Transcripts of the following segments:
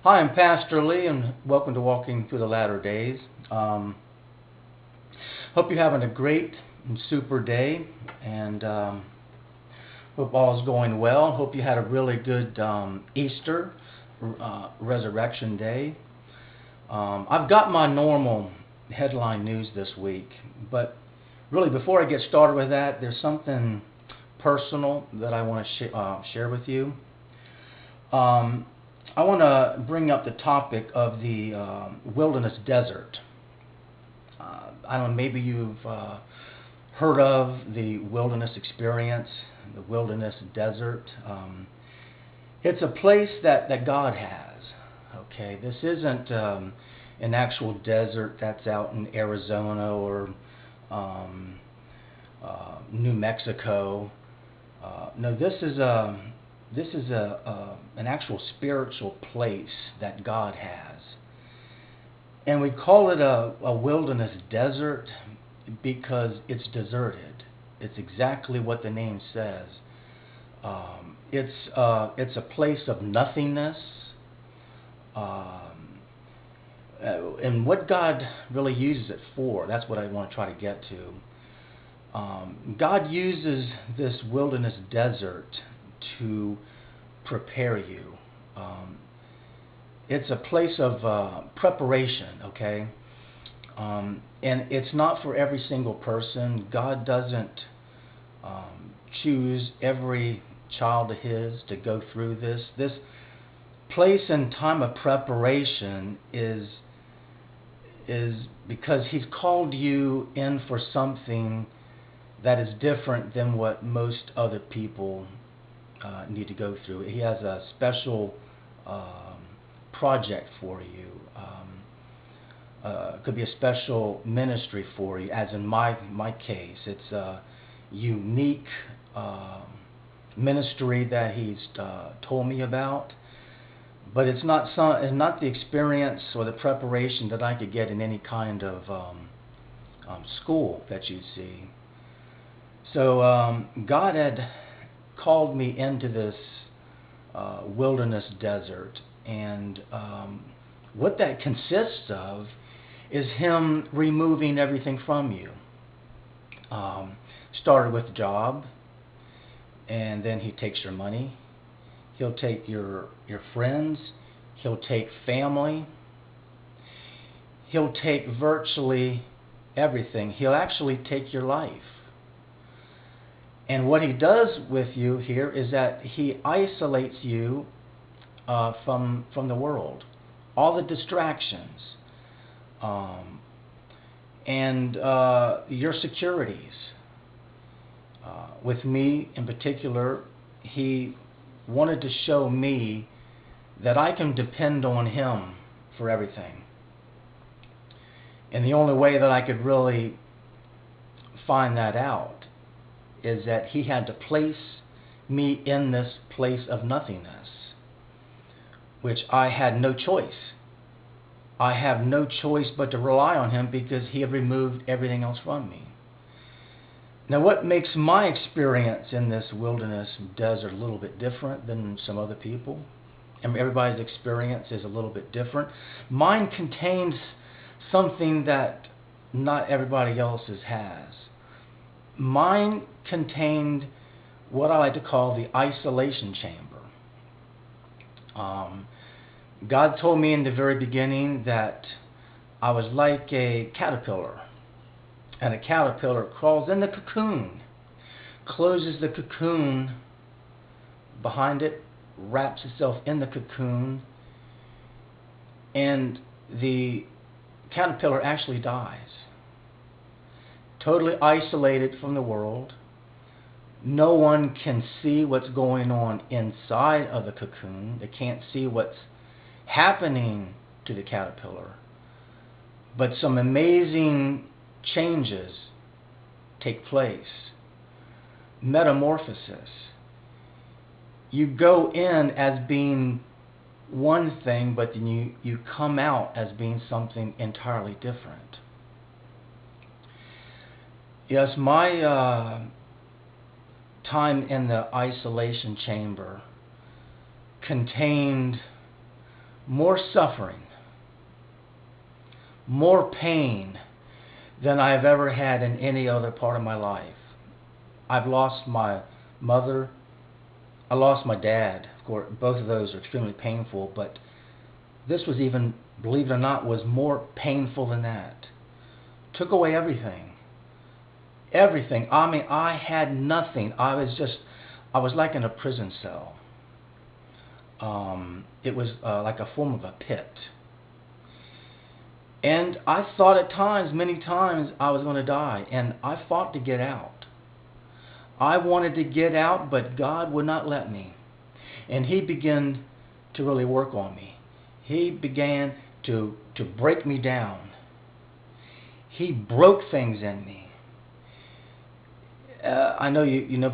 Hi, I'm Pastor Lee, and welcome to Walking Through the Latter Days. Hope you're having a great and super day, and hope all is going well. Hope you had a really good Easter Resurrection Day. I've got my normal headline news this week, but really before I get started with that, there's something personal that I want to share with you. I want to bring up the topic of the wilderness desert. I don't know, maybe you've heard of the wilderness experience, the wilderness desert. It's a place that God has. Okay, this isn't an actual desert that's out in Arizona or New Mexico. No, this is an actual spiritual place that God has. And we call it a wilderness desert because it's deserted. It's exactly what the name says. It's a place of nothingness. And what God really uses it for, that's what I want to try to get to. God uses this wilderness desert to prepare you. It's a place of preparation, okay? And it's not for every single person. God doesn't choose every child of His to go through this. This place and time of preparation is because He's called you in for something that is different than what most other people need to go through. He has a special project for you. It could be a special ministry for you, as in my case. It's a unique ministry that He's told me about, but it's not the experience or the preparation that I could get in any kind of school that you see. So God had called me into this wilderness desert, and what that consists of is Him removing everything from you. Started with the job, and then He takes your money. He'll take your friends. He'll take family. He'll take virtually everything. He'll actually take your life. And what He does with you here is that He isolates you from the world, all the distractions, and your securities. With me in particular, He wanted to show me that I can depend on Him for everything. And the only way that I could really find that out is that He had to place me in this place of nothingness, which I had no choice. I have no choice but to rely on Him because He had removed everything else from me. Now, what makes my experience in this wilderness desert a little bit different than some other people? And everybody's experience is a little bit different. Mine contains something that not everybody else's has. Mine contained what I like to call the isolation chamber. God told me in the very beginning that I was like a caterpillar. And a caterpillar crawls in the cocoon, closes the cocoon behind it, wraps itself in the cocoon, and the caterpillar actually dies. Totally isolated from the world. No one can see what's going on inside of the cocoon. They can't see what's happening to the caterpillar. But some amazing changes take place. Metamorphosis. You go in as being one thing, but then you come out as being something entirely different. Yes, my time in the isolation chamber contained more suffering, more pain than I've ever had in any other part of my life. I've lost my mother. I lost my dad. Of course, both of those are extremely painful, but this was even, believe it or not, was more painful than that. Took away everything. Everything. I mean, I had nothing. I was like in a prison cell. It was like a form of a pit. And I thought at times, many times, I was going to die. And I fought to get out. I wanted to get out, but God would not let me. And He began to really work on me. He began to break me down. He broke things in me. I know you know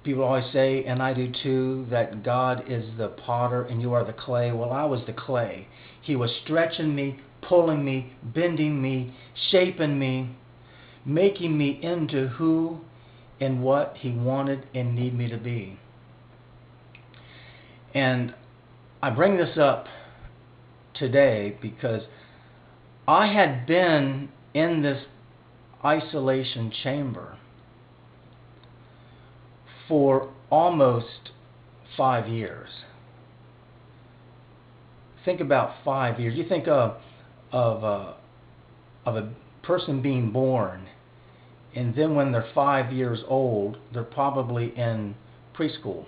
people always say, and I do too, that God is the potter and you are the clay. Well, I was the clay. He was stretching me, pulling me, bending me, shaping me, making me into who and what He wanted and needed me to be. And I bring this up today because I had been in this isolation chamber for almost 5 years. Think about 5 years. You think of a person being born, and then when they're 5 years old, they're probably in preschool.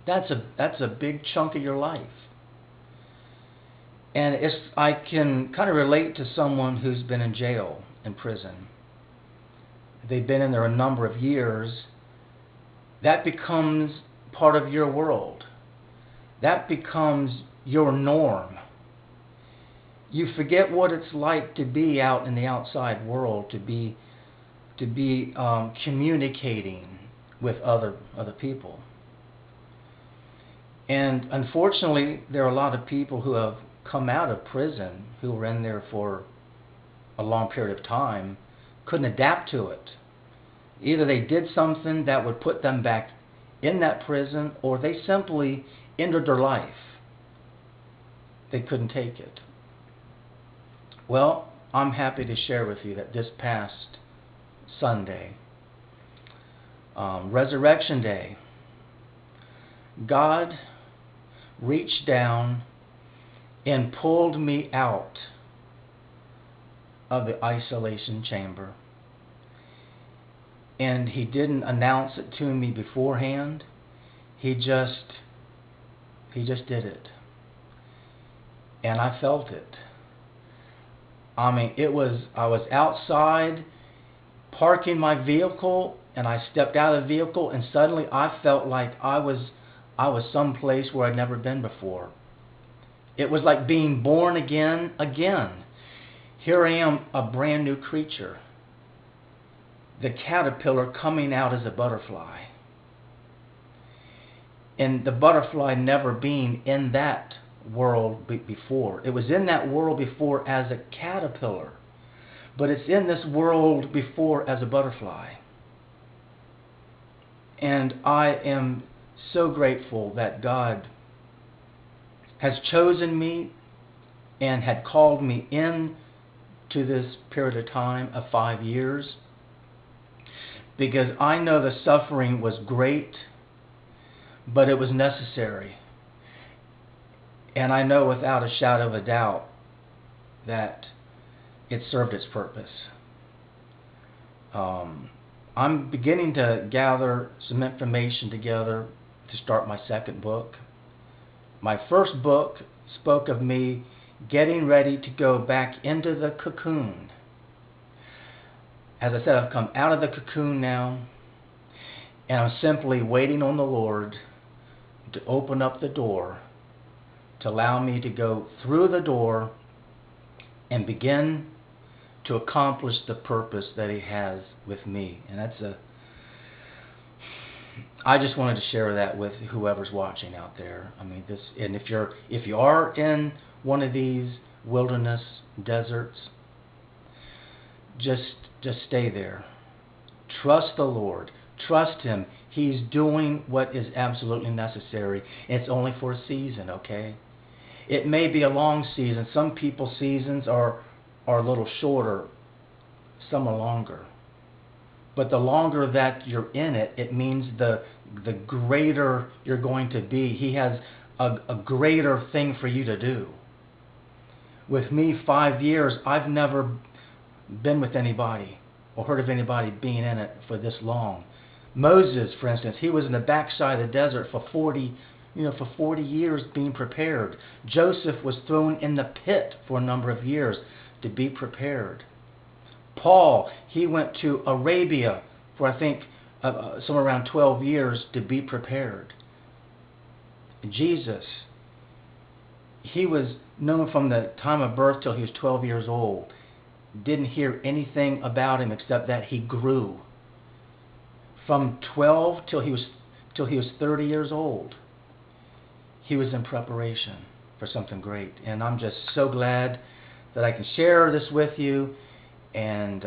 That's a big chunk of your life. And I can kind of relate to someone who's been in jail, in prison. They've been in there a number of years. That becomes part of your world. That becomes your norm. You forget what it's like to be out in the outside world, to be communicating with other people. And unfortunately, there are a lot of people who have come out of prison who were in there for a long period of time, couldn't adapt to it. Either they did something that would put them back in that prison, or they simply ended their life. They couldn't take it. Well, I'm happy to share with you that this past Sunday, Resurrection Day, God reached down and pulled me out of the isolation chamber. And He didn't announce it to me beforehand. He just did it. And I felt it. I mean, I was outside parking my vehicle, and I stepped out of the vehicle, and suddenly I felt like I was someplace where I'd never been before. It was like being born again. Here I am, a brand new creature. The caterpillar coming out as a butterfly. And the butterfly never being in that world before. It was in that world before as a caterpillar, but it's in this world before as a butterfly. And I am so grateful that God has chosen me and had called me in to this period of time of 5 years, because I know the suffering was great, but it was necessary. And I know without a shadow of a doubt that it served its purpose. I'm beginning to gather some information together to start my second book. My first book spoke of me getting ready to go back into the cocoon. As I said, I've come out of the cocoon now, and I'm simply waiting on the Lord to open up the door, to allow me to go through the door and begin to accomplish the purpose that He has with me. And I just wanted to share that with whoever's watching out there. I mean, and if you are in one of these wilderness deserts, just stay there. Trust the Lord. Trust Him. He's doing what is absolutely necessary. It's only for a season, okay? It may be a long season. Some people's seasons are a little shorter. Some are longer. But the longer that you're in it, it means the greater you're going to be. He has a greater thing for you to do. With me, 5 years, I've never been with anybody or heard of anybody being in it for this long. Moses, for instance, he was in the backside of the desert for 40 years being prepared. Joseph was thrown in the pit for a number of years to be prepared. Paul, he went to Arabia for, I think, somewhere around 12 years to be prepared. Jesus, he was known from the time of birth till he was 12 years old. Didn't hear anything about him except that he grew. From 12 till he was 30 years old, he was in preparation for something great. And I'm just so glad that I can share this with you. And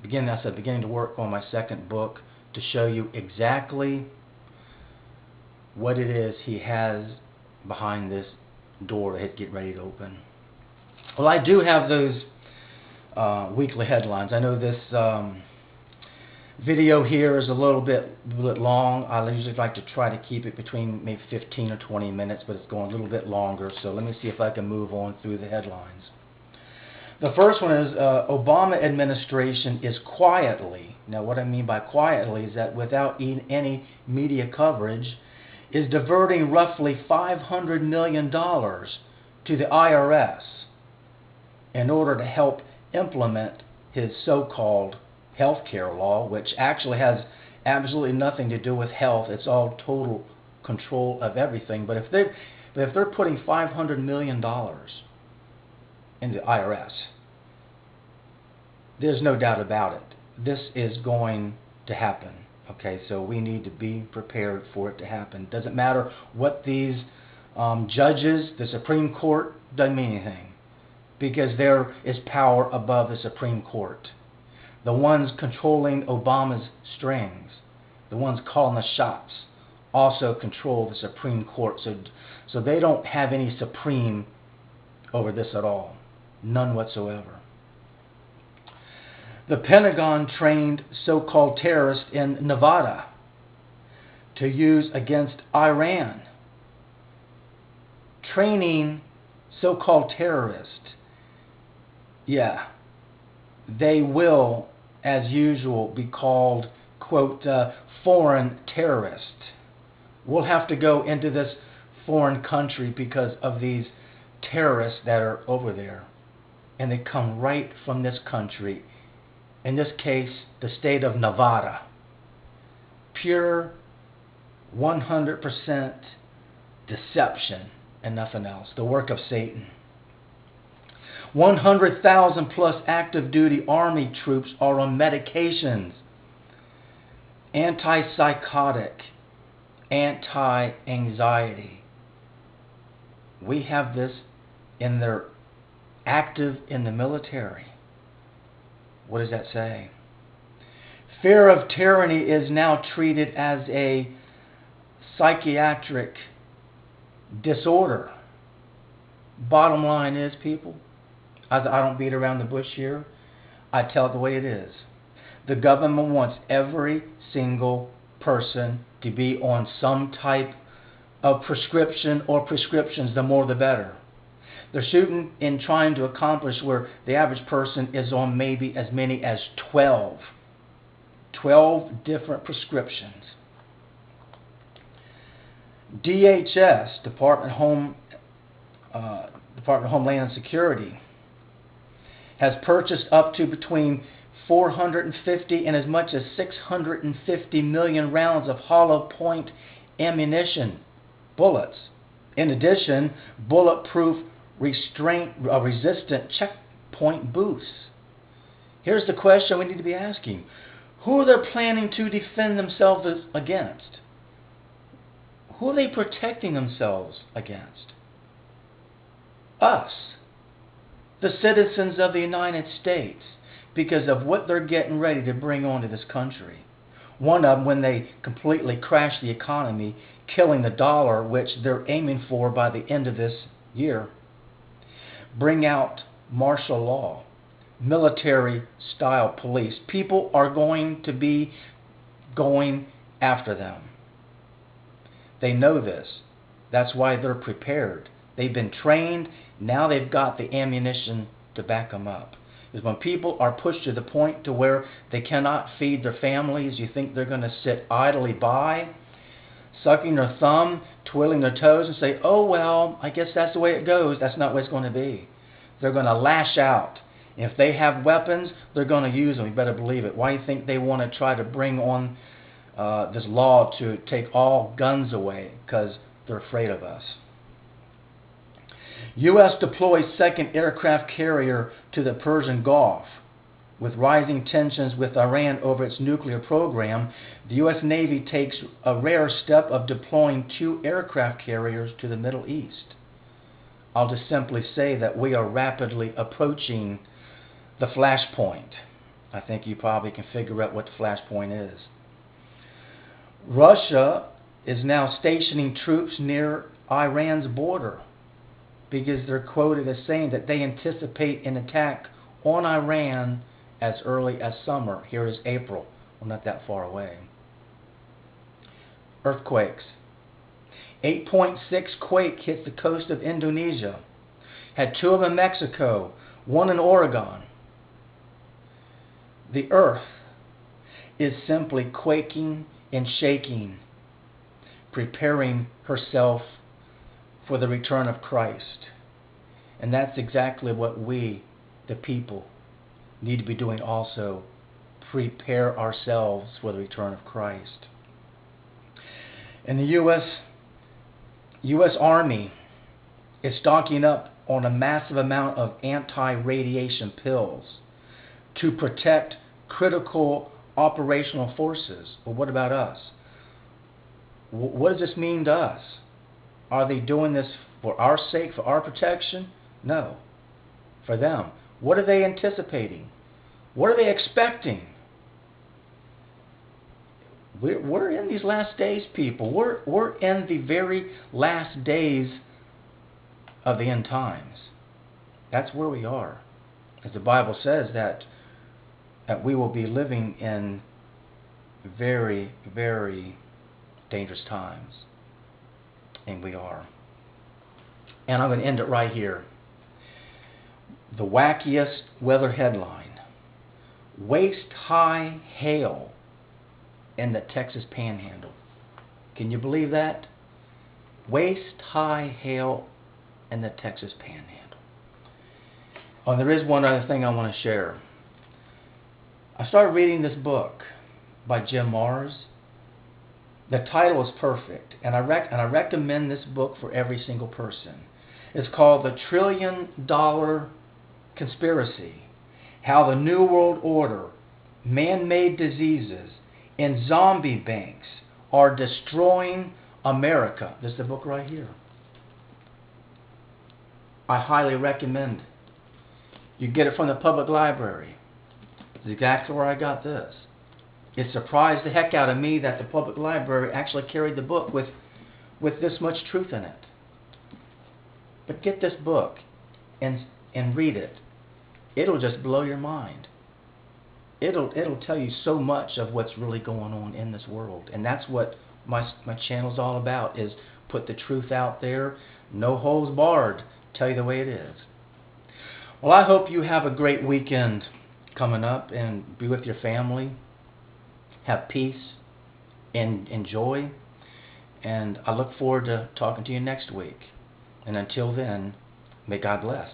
beginning to work on my second book to show you exactly what it is he has behind this door to get ready to open. Well, I do have those weekly headlines. I know this video here is a little bit long. I usually like to try to keep it between maybe 15 or 20 minutes, but it's going a little bit longer. So let me see if I can move on through the headlines. The first one is Obama administration is quietly, now what I mean by quietly is that without any media coverage, is diverting roughly $500 million to the IRS in order to help implement his so-called health care law, which actually has absolutely nothing to do with health. It's all total control of everything. But if they're putting $500 million in the IRS, there's no doubt about it. This is going to happen. Okay, so we need to be prepared for it to happen. Doesn't matter what these judges, the Supreme Court, doesn't mean anything, because there is power above the Supreme Court. The ones controlling Obama's strings, the ones calling the shots, also control the Supreme Court. So they don't have any supreme over this at all. None whatsoever. The Pentagon trained so-called terrorists in Nevada to use against Iran. Training so-called terrorists. Yeah, they will, as usual, be called, quote, foreign terrorists. We'll have to go into this foreign country because of these terrorists that are over there. And they come right from this country. In this case, the state of Nevada. Pure 100% deception and nothing else. The work of Satan. 100,000 plus active duty Army troops are on medications. Antipsychotic, anti-anxiety. We have this in their active in the military. What does that say? Fear of tyranny is now treated as a psychiatric disorder. Bottom line is, people, I don't beat around the bush here. I tell it the way it is. The government wants every single person to be on some type of prescription or prescriptions. The more the better. They're shooting and trying to accomplish where the average person is on maybe as many as 12 different prescriptions. DHS, Department of Homeland Security, has purchased up to between 450 and as much as 650 million rounds of hollow point ammunition, bullets. In addition, bulletproof resistant checkpoint booths. Here's the question we need to be asking. Who are they planning to defend themselves against? Who are they protecting themselves against? Us, the citizens of the United States, because of what they're getting ready to bring onto this country. One of them, when they completely crash the economy, killing the dollar, which they're aiming for by the end of this year. Bring out martial law, military-style police. People are going to be going after them. They know this. That's why they're prepared. They've been trained. Now they've got the ammunition to back them up. Because when people are pushed to the point to where they cannot feed their families, you think they're going to sit idly by, sucking their thumb, twiddling their toes, and say, oh, well, I guess that's the way it goes. That's not what it's going to be. They're going to lash out. If they have weapons, they're going to use them. You better believe it. Why do you think they want to try to bring on this law to take all guns away? Because they're afraid of us. U.S. deploys second aircraft carrier to the Persian Gulf. With rising tensions with Iran over its nuclear program, the U.S. Navy takes a rare step of deploying 2 aircraft carriers to the Middle East. I'll just simply say that we are rapidly approaching the flashpoint. I think you probably can figure out what the flashpoint is. Russia is now stationing troops near Iran's border because they're quoted as saying that they anticipate an attack on Iran as early as summer. Here is April. Well, not that far away. Earthquakes. 8.6 quake hits the coast of Indonesia. Had 2 of them in Mexico, 1 in Oregon. The earth is simply quaking and shaking, preparing herself for the return of Christ. And that's exactly what we, the people, need to be doing also. Prepare ourselves for the return of Christ. And the U.S. Army is stocking up on a massive amount of anti-radiation pills to protect critical operational forces. Well, what about us? What does this mean to us? Are they doing this for our sake, for our protection? No. For them. What are they anticipating? What are they expecting? We're in these last days, people. We're in the very last days of the end times. That's where we are. As the Bible says that we will be living in very, very dangerous times. And we are. And I'm going to end it right here. The wackiest weather headline. Waist-high hail in the Texas Panhandle. Can you believe that? Waist-high hail in the Texas Panhandle. Oh, there is one other thing I want to share. I started reading this book by Jim Marrs. The title is perfect, and I recommend this book for every single person. It's called The $1 Trillion Conspiracy: How the New World Order, Man-Made Diseases, and Zombie Banks are Destroying America. This is the book right here. I highly recommend it. You get it from the public library. It's exactly where I got this. It surprised the heck out of me that the public library actually carried the book with this much truth in it. But get this book and read it. It'll just blow your mind. It'll tell you so much of what's really going on in this world. And that's what my channel's all about, is put the truth out there, no holes barred, tell you the way it is. Well, I hope you have a great weekend coming up and be with your family. Have peace and joy. And I look forward to talking to you next week. And until then, may God bless.